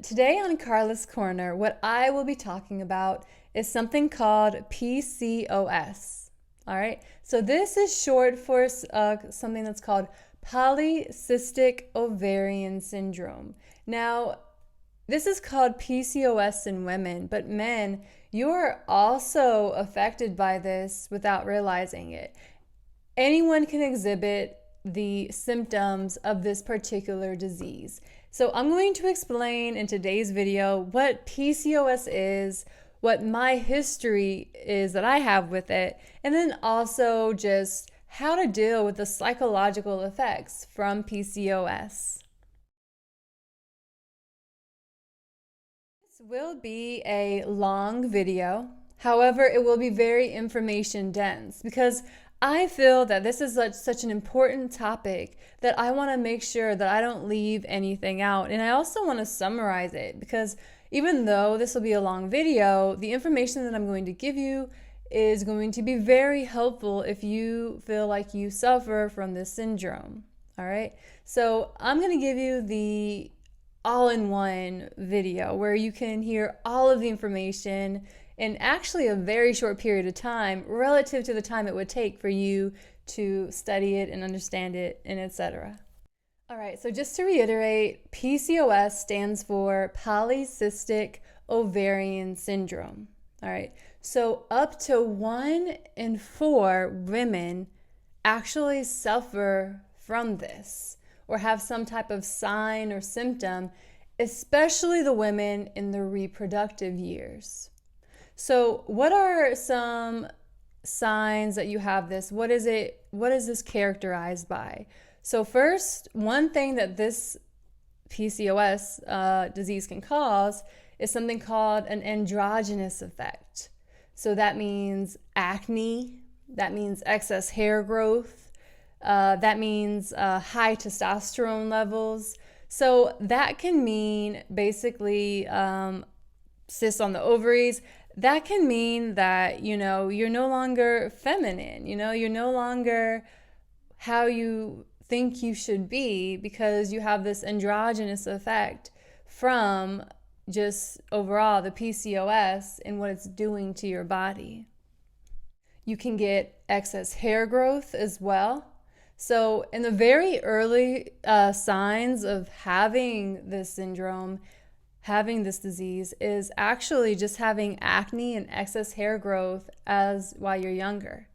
Today on Carla's Corner, what I will be talking about is something called PCOS. All right, so this is short for something that's called polycystic ovarian syndrome. Now, this is called PCOS in women, but men, you're also affected by this without realizing it. Anyone can exhibit the symptoms of this particular disease. So I'm going to explain in today's video what PCOS is, what my history is that I have with it, and then also just how to deal with the psychological effects from PCOS. This will be a long video. However, it will be very information dense because I feel that this is such an important topic that I want to make sure that I don't leave anything out. And I also want to summarize it because even though this will be a long video, the information that I'm going to give you is going to be very helpful if you feel like you suffer from this syndrome. All right. So I'm going to give you the all-in-one video where you can hear all of the information in actually a very short period of time relative to the time it would take for you to study it and understand it and etc. All right, so just to reiterate, PCOS stands for polycystic ovarian syndrome. All right, so up to 1 in 4 women actually suffer from this or have some type of sign or symptom, especially the women in the reproductive years. So what are some signs that you have this? What is this characterized by? So first, one thing that this PCOS disease can cause is something called an androgynous effect. So that means acne, that means excess hair growth, that means high testosterone levels. So that can mean basically cysts on the ovaries. That can mean that, you're no longer feminine, you're no longer how you think you should be because you have this androgynous effect from just overall the PCOS and what it's doing to your body. You can get excess hair growth as well. So in the very early signs of having this syndrome, having this disease is actually just having acne and excess hair growth while you're younger.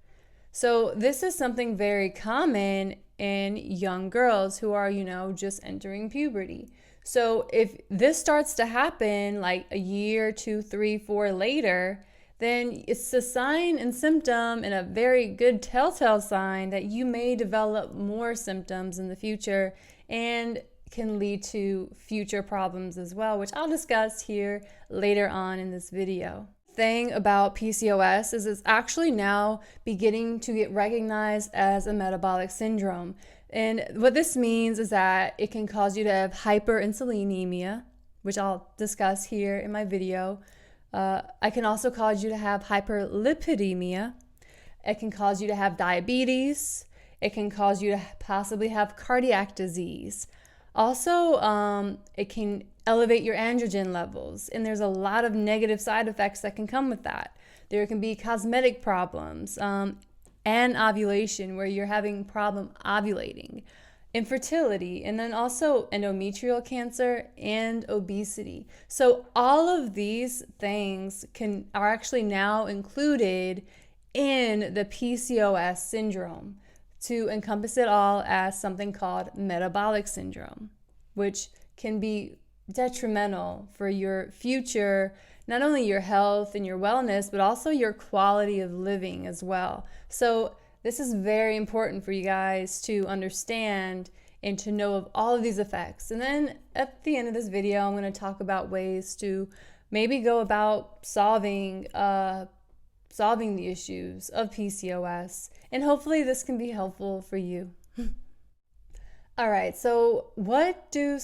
So this is something very common in young girls who are, just entering puberty. So if this starts to happen like a year, 2, 3, 4 later, then it's a sign and symptom and a very good telltale sign that you may develop more symptoms in the future and can lead to future problems as well, which I'll discuss here later on in this video. Thing about PCOS is it's actually now beginning to get recognized as a metabolic syndrome. And what this means is that it can cause you to have hyperinsulinemia, which I'll discuss here in my video. I can also cause you to have hyperlipidemia. It can cause you to have diabetes. It can cause you to possibly have cardiac disease. Also, it can elevate your androgen levels, and there's a lot of negative side effects that can come with that. There can be cosmetic problems, and ovulation, where you're having problem ovulating, infertility, and then also endometrial cancer and obesity. So all of these things are actually now included in the PCOS syndrome, to encompass it all as something called metabolic syndrome, which can be detrimental for your future, not only your health and your wellness, but also your quality of living as well. So this is very important for you guys to understand and to know of all of these effects. And then at the end of this video, I'm going to talk about ways to maybe go about solving the issues of PCOS, and hopefully this can be helpful for you. All right, so what do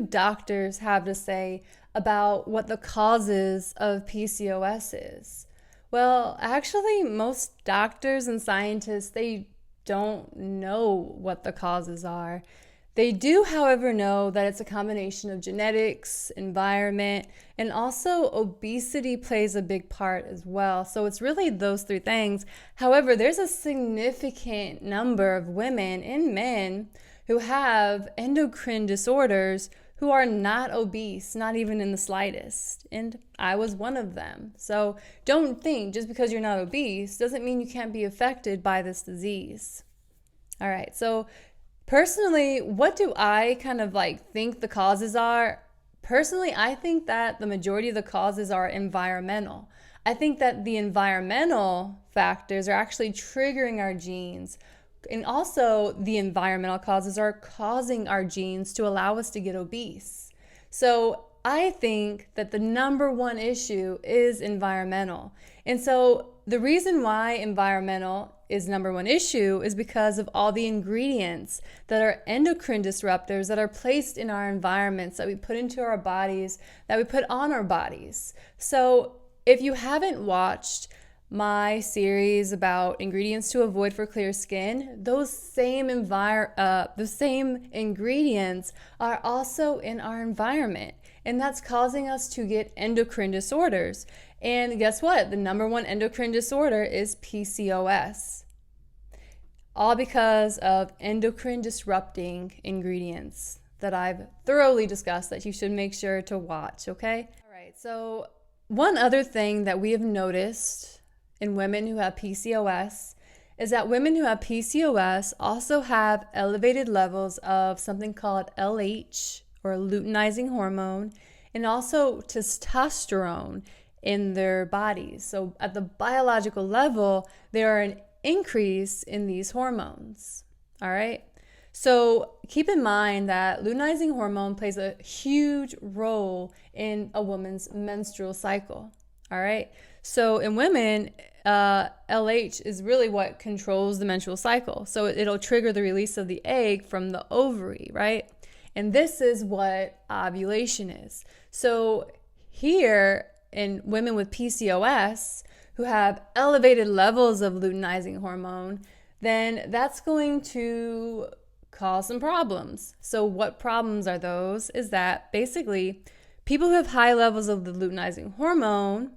doctors have to say about what the causes of PCOS is? Well, actually, most doctors and scientists, they don't know what the causes are. They do, however, know that it's a combination of genetics, environment, and also obesity plays a big part as well. So it's really those three things. However, there's a significant number of women and men who have endocrine disorders who are not obese, not even in the slightest. And I was one of them. So don't think just because you're not obese doesn't mean you can't be affected by this disease. All right, so personally, what do I kind of think the causes are? Personally, I think that the majority of the causes are environmental. I think that the environmental factors are actually triggering our genes. And also, the environmental causes are causing our genes to allow us to get obese. So I think that the number one issue is environmental. And so the reason why environmental is number one issue is because of all the ingredients that are endocrine disruptors that are placed in our environments, that we put into our bodies, that we put on our bodies. So if you haven't watched my series about ingredients to avoid for clear skin, those same ingredients are also in our environment, and that's causing us to get endocrine disorders. And guess what? The number one endocrine disorder is PCOS, all because of endocrine disrupting ingredients that I've thoroughly discussed that you should make sure to watch, okay? All right, so one other thing that we have noticed in women who have PCOS is that women who have PCOS also have elevated levels of something called LH, or luteinizing hormone, and also testosterone in their bodies. So at the biological level, there are an increase in these hormones. All right. So keep in mind that luteinizing hormone plays a huge role in a woman's menstrual cycle. All right. So in women, LH is really what controls the menstrual cycle. So it'll trigger the release of the egg from the ovary, right? And this is what ovulation is. So here in women with PCOS who have elevated levels of luteinizing hormone, then that's going to cause some problems. So what problems are those? Is that basically people who have high levels of the luteinizing hormone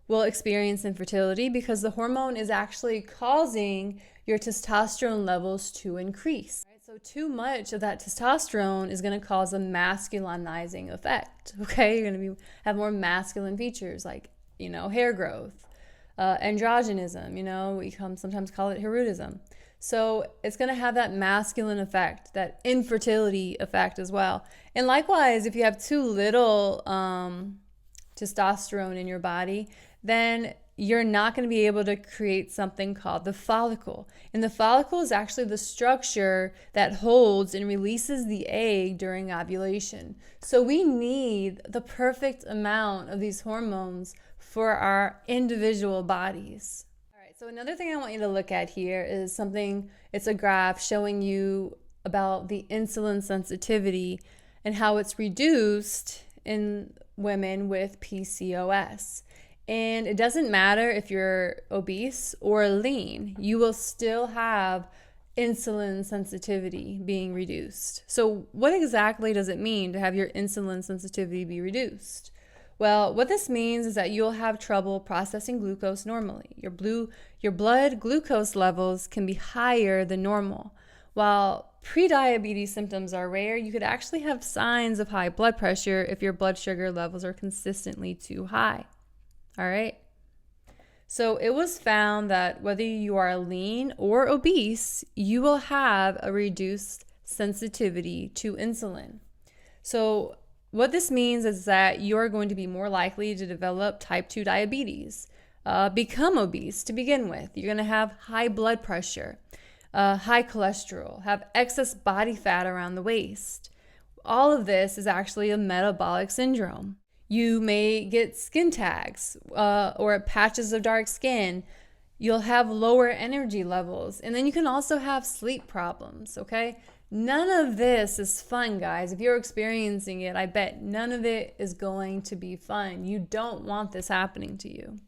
will experience infertility because the hormone is actually causing your testosterone levels to increase. So too much of that testosterone is going to cause a masculinizing effect. Okay, you're going to have more masculine features like, hair growth, androgenism. We sometimes call it hirudism. So it's going to have that masculine effect, that infertility effect as well. And likewise, if you have too little testosterone in your body, then you're not going to be able to create something called the follicle. And the follicle is actually the structure that holds and releases the egg during ovulation. So we need the perfect amount of these hormones for our individual bodies. All right, so another thing I want you to look at here is it's a graph showing you about the insulin sensitivity and how it's reduced in women with PCOS. And it doesn't matter if you're obese or lean, you will still have insulin sensitivity being reduced. So what exactly does it mean to have your insulin sensitivity be reduced? Well, what this means is that you'll have trouble processing glucose normally. Your blood glucose levels can be higher than normal. While prediabetes symptoms are rare, you could actually have signs of high blood pressure if your blood sugar levels are consistently too high. All right. So it was found that whether you are lean or obese, you will have a reduced sensitivity to insulin. So what this means is that you're going to be more likely to develop type 2 diabetes, become obese to begin with. You're going to have high blood pressure, high cholesterol, have excess body fat around the waist. All of this is actually a metabolic syndrome. You may get skin tags or patches of dark skin. You'll have lower energy levels. And then you can also have sleep problems, okay? None of this is fun, guys. If you're experiencing it, I bet none of it is going to be fun. You don't want this happening to you.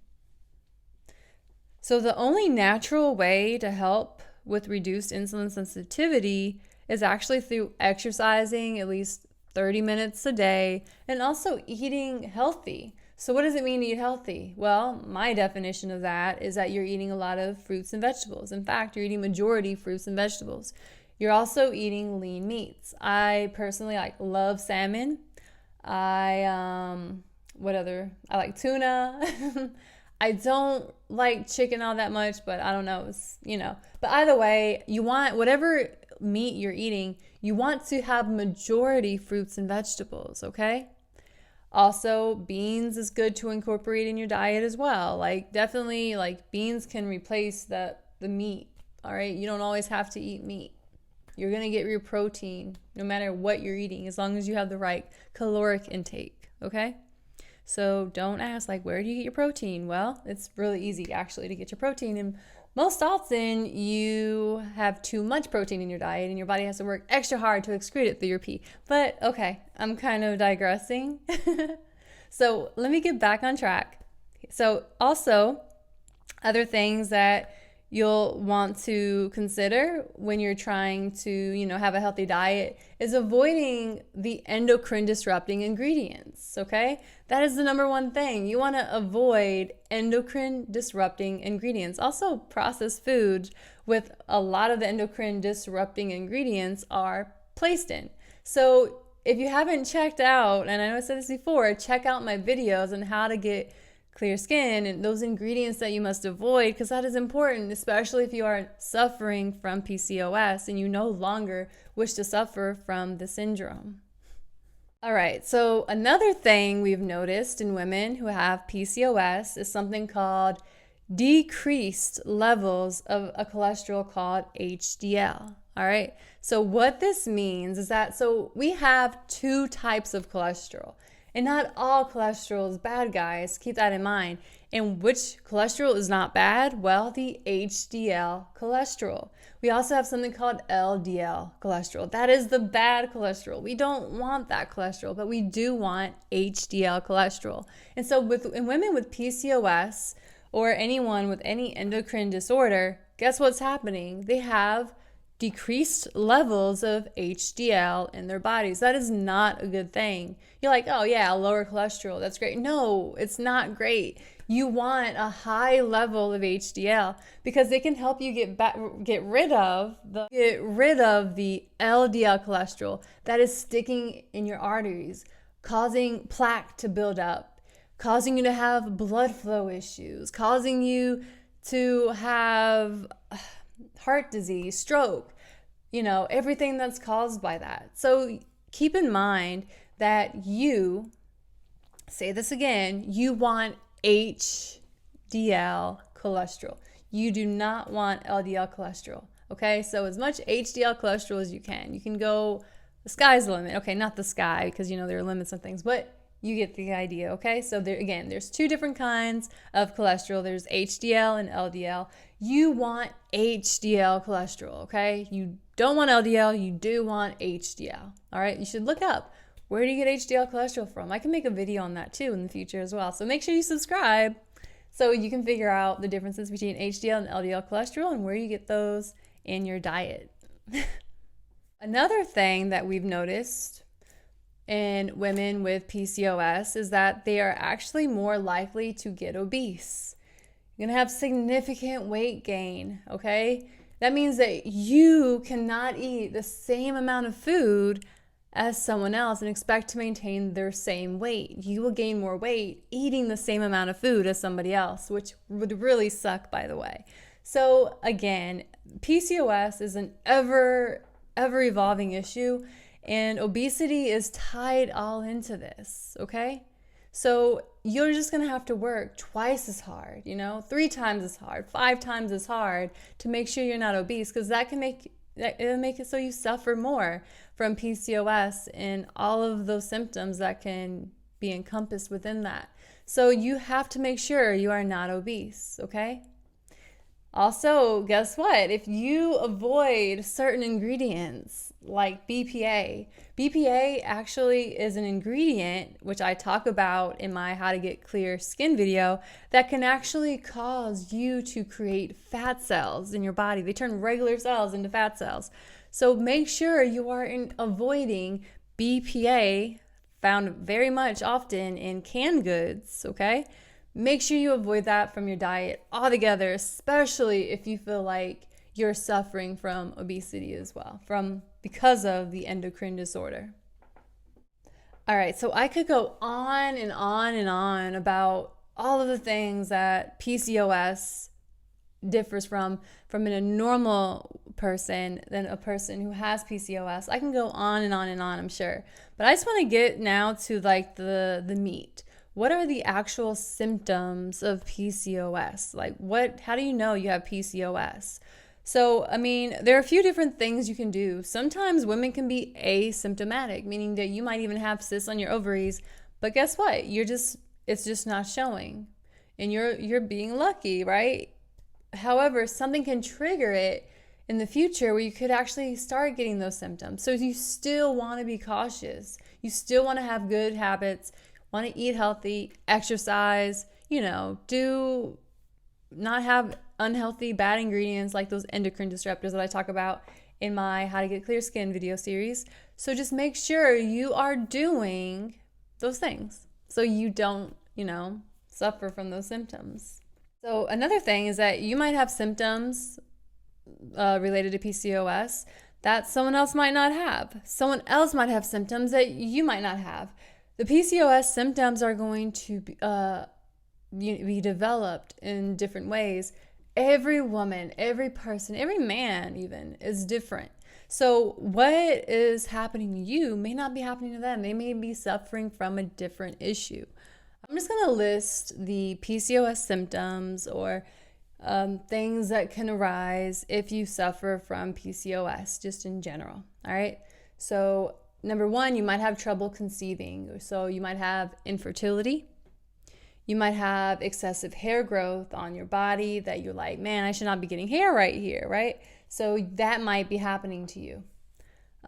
So the only natural way to help with reduced insulin sensitivity is actually through exercising at least 30 minutes a day and also eating healthy. So what does it mean to eat healthy? Well, my definition of that is that you're eating a lot of fruits and vegetables. In fact, you're eating majority fruits and vegetables. You're also eating lean meats. I personally love salmon. I like tuna. I don't like chicken all that much, but I don't know, But either way, you want whatever meat you're eating, you want to have majority fruits and vegetables, okay? Also, beans is good to incorporate in your diet as well. Definitely, beans can replace the meat, all right? You don't always have to eat meat. You're going to get your protein no matter what you're eating, as long as you have the right caloric intake, okay? So don't ask, where do you get your protein? Well, it's really easy, actually, to get your protein. And most often, you have too much protein in your diet, and your body has to work extra hard to excrete it through your pee. But, okay, I'm kind of digressing. So let me get back on track. So also, other things that you'll want to consider when you're trying to, have a healthy diet is avoiding the endocrine disrupting ingredients, okay? That is the number one thing. You want to avoid endocrine disrupting ingredients. Also, processed foods with a lot of the endocrine disrupting ingredients are placed in. So if you haven't checked out, and I know I said this before, check out my videos on how to get clear skin and those ingredients that you must avoid, because that is important, especially if you are suffering from PCOS and you no longer wish to suffer from the syndrome. All right, so another thing we've noticed in women who have PCOS is something called decreased levels of a cholesterol called HDL. All right, so what this means is that, we have two types of cholesterol. And not all cholesterol is bad, guys. Keep that in mind. And which cholesterol is not bad? Well, the HDL cholesterol. We also have something called LDL cholesterol. That is the bad cholesterol. We don't want that cholesterol, but we do want HDL cholesterol. And so in women with PCOS or anyone with any endocrine disorder, guess what's happening? They have decreased levels of HDL in their bodies. That is not a good thing. You're like, oh yeah, lower cholesterol, that's great. No, it's not great. You want a high level of HDL because it can help you get rid of the LDL cholesterol that is sticking in your arteries, causing plaque to build up, causing you to have blood flow issues, causing you to have heart disease, stroke, everything that's caused by that. So keep in mind that you, say this again, you want HDL cholesterol. You do not want LDL cholesterol, okay? So as much HDL cholesterol as you can. You can go, the sky's the limit. Okay, not the sky, because, there are limits on things, but you get the idea, okay? So there's two different kinds of cholesterol. There's HDL and LDL. You want HDL cholesterol, okay? You don't want LDL, you do want HDL, all right? You should look up, where do you get HDL cholesterol from? I can make a video on that too in the future as well. So make sure you subscribe so you can figure out the differences between HDL and LDL cholesterol and where you get those in your diet. Another thing that we've noticed in women with PCOS is that they are actually more likely to get obese. You're going to have significant weight gain, okay? That means that you cannot eat the same amount of food as someone else and expect to maintain their same weight. You will gain more weight eating the same amount of food as somebody else, which would really suck, by the way. So again, PCOS is an ever evolving issue, and obesity is tied all into this, okay? So you're just gonna have to work twice as hard, 3 times as hard, 5 times as hard to make sure you're not obese, because it'll make it so you suffer more from PCOS and all of those symptoms that can be encompassed within that. So you have to make sure you are not obese, okay? Also, guess what? If you avoid certain ingredients like BPA actually is an ingredient, which I talk about in my How to Get Clear Skin video, that can actually cause you to create fat cells in your body. They turn regular cells into fat cells. So make sure you are avoiding BPA, found very much often in canned goods, okay? Make sure you avoid that from your diet altogether, especially if you feel like you're suffering from obesity as well, because of the endocrine disorder. All right, so I could go on and on and on about all of the things that PCOS differs from a normal person than a person who has PCOS. I can go on and on and on, I'm sure. But I just want to get now to like the meat. What are the actual symptoms of PCOS? Like how do you know you have PCOS? So, I mean, there are a few different things you can do. Sometimes women can be asymptomatic, meaning that you might even have cysts on your ovaries, but guess what? It's just not showing. And you're being lucky, right? However, something can trigger it in the future where you could actually start getting those symptoms. So you still want to be cautious. You still want to have good habits, want to eat healthy, exercise, do not have unhealthy, bad ingredients like those endocrine disruptors that I talk about in my How to Get Clear Skin video series. So just make sure you are doing those things so you don't, suffer from those symptoms. So another thing is that you might have symptoms related to PCOS that someone else might not have. Someone else might have symptoms that you might not have. The PCOS symptoms are going to be developed in different ways. Every woman, every person, every man even is different. So what is happening to you may not be happening to them. They may be suffering from a different issue. I'm just going to list the PCOS symptoms or things that can arise if you suffer from PCOS, just in general. All right. So number one, you might have trouble conceiving. So you might have infertility. You might have excessive hair growth on your body that you're like, man, I should not be getting hair right here, right? So that might be happening to you.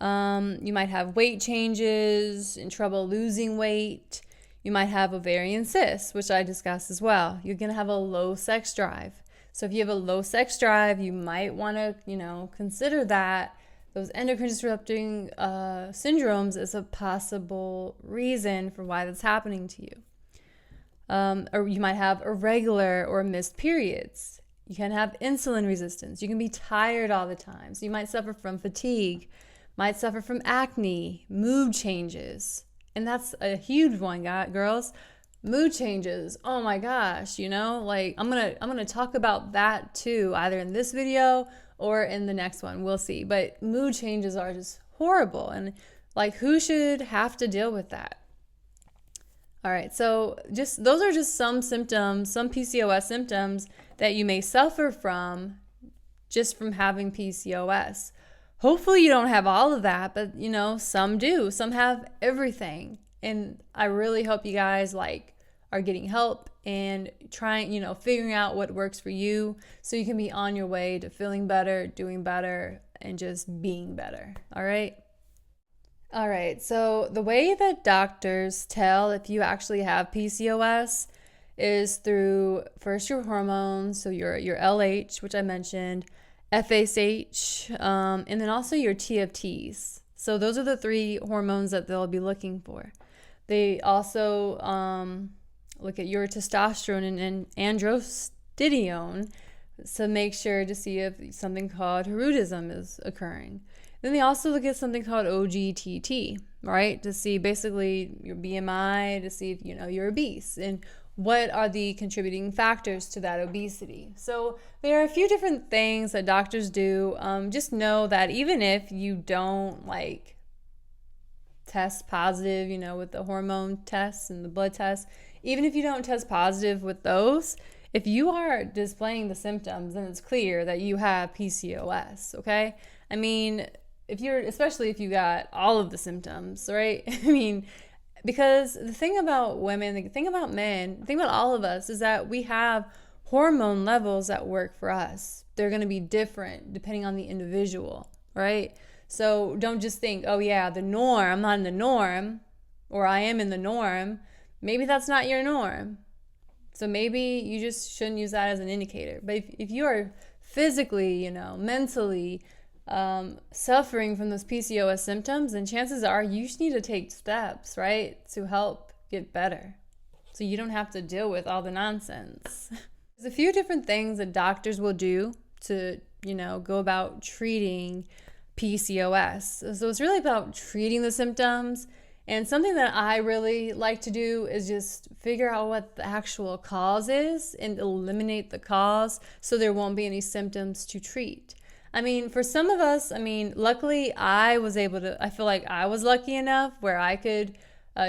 You might have weight changes and trouble losing weight. You might have ovarian cysts, which I discussed as well. You're going to have a low sex drive. So if you have a low sex drive, you might want to, consider that those endocrine disrupting syndromes as a possible reason for why that's happening to you. Or you might have irregular or missed periods. You can have insulin resistance. You can be tired all the time. So you might suffer from fatigue, might suffer from acne, mood changes. And that's a huge one, girls. Mood changes. Oh my gosh, like I'm going to talk about that too, either in this video or in the next one. We'll see. But mood changes are just horrible. And like, who should have to deal with that? All right, so those are just some symptoms, some PCOS symptoms that you may suffer from just from having PCOS. Hopefully you don't have all of that, but some do. Some have everything. And I really hope you guys are getting help and trying, figuring out what works for you so you can be on your way to feeling better, doing better, and just being better. All right? All right, so the way that doctors tell if you actually have PCOS is through first your hormones, so your LH, which I mentioned, FSH, and then also your TFTs. So those are the 3 hormones that they'll be looking for. They also look at your testosterone and androstenedione to make sure to see if something called hirsutism is occurring. Then they also look at something called OGTT, right? To see basically your BMI, to see if you're obese and what are the contributing factors to that obesity. So there are a few different things that doctors do. Just know that even if you don't test positive, with the hormone tests and the blood tests, even if you don't test positive with those, if you are displaying the symptoms, then it's clear that you have PCOS, okay? I mean, especially if you got all of the symptoms, right? I mean, because the thing about women, the thing about men, the thing about all of us is that we have hormone levels that work for us. They're going to be different depending on the individual, right? So don't just think, oh yeah, the norm, I'm not in the norm, or I am in the norm. Maybe that's not your norm. So maybe you just shouldn't use that as an indicator. But if you are physically, mentally, suffering from those PCOS symptoms, then chances are you just need to take steps, right, to help get better so you don't have to deal with all the nonsense. There's a few different things that doctors will do to, go about treating PCOS. So it's really about treating the symptoms. And something that I really like to do is just figure out what the actual cause is and eliminate the cause so there won't be any symptoms to treat. I mean, for some of us, luckily I feel like I was lucky enough where I could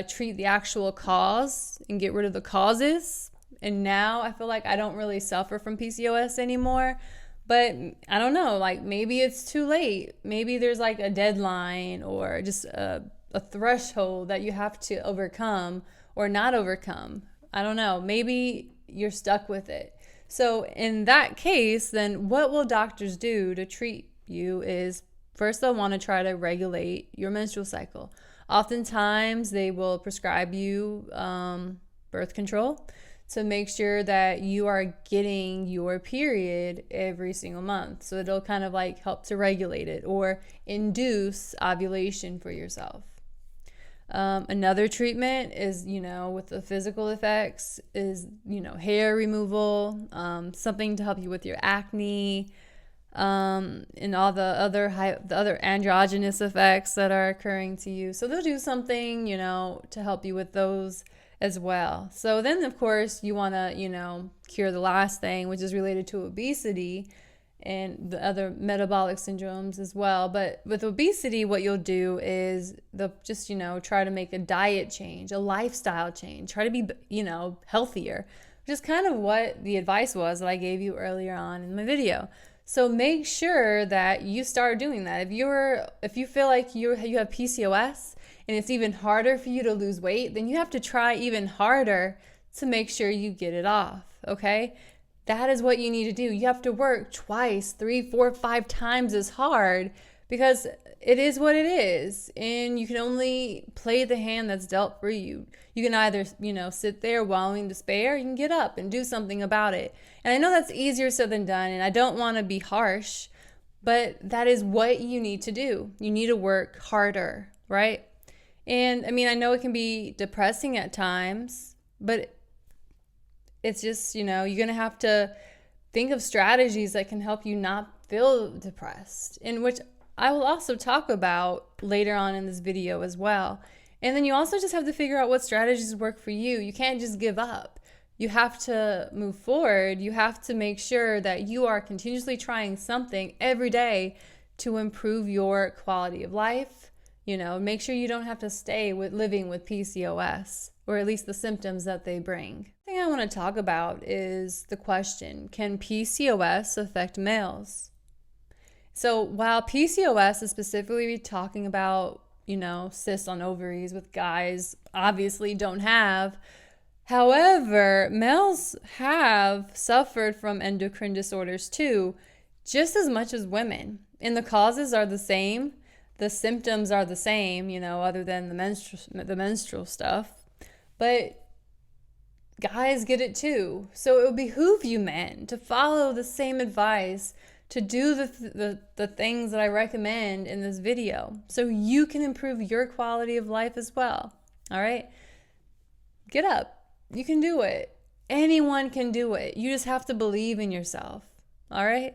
treat the actual cause and get rid of the causes. And now I feel like I don't really suffer from PCOS anymore. But I don't know, like maybe it's too late. Maybe there's like a deadline or just a threshold that you have to overcome or not overcome. I don't know. Maybe you're stuck with it. So in that case, then what will doctors do to treat you is first they'll want to try to regulate your menstrual cycle. Oftentimes they will prescribe you birth control to make sure that you are getting your period every single month. So it'll kind of like help to regulate it or induce ovulation for yourself. Another treatment is, with the physical effects is, hair removal, something to help you with your acne, and all the other androgynous effects that are occurring to you. So they'll do something, to help you with those as well. So then, of course, you want to, cure the last thing, which is related to obesity and the other metabolic syndromes as well. But with obesity, what you'll do is they'll just, try to make a diet change, a lifestyle change, try to be, healthier, which is kind of what the advice was that I gave you earlier on in my video. So make sure that you start doing that. If you feel like you have PCOS and it's even harder for you to lose weight, then you have to try even harder to make sure you get it off, okay? That is what you need to do. You have to work twice, 3, 4, 5 times as hard because it is what it is. And you can only play the hand that's dealt for you. You can either, sit there wallowing in despair, you can get up and do something about it. And I know that's easier said than done, and I don't want to be harsh, but that is what you need to do. You need to work harder, right? And I know it can be depressing at times, but it's just, you're going to have to think of strategies that can help you not feel depressed, in which I will also talk about later on in this video as well. And then you also just have to figure out what strategies work for you. You can't just give up. You have to move forward. You have to make sure that you are continuously trying something every day to improve your quality of life. Make sure you don't have to stay living with PCOS, or at least the symptoms that they bring. The thing I want to talk about is the question, can PCOS affect males? So while PCOS is specifically talking about, cysts on ovaries, with guys obviously don't have, however, males have suffered from endocrine disorders too, just as much as women. And the causes are the same. The symptoms are the same, other than the menstrual stuff. But guys get it too. So it would behoove you men to follow the same advice, to do the things that I recommend in this video so you can improve your quality of life as well. All right? Get up. You can do it. Anyone can do it. You just have to believe in yourself. All right?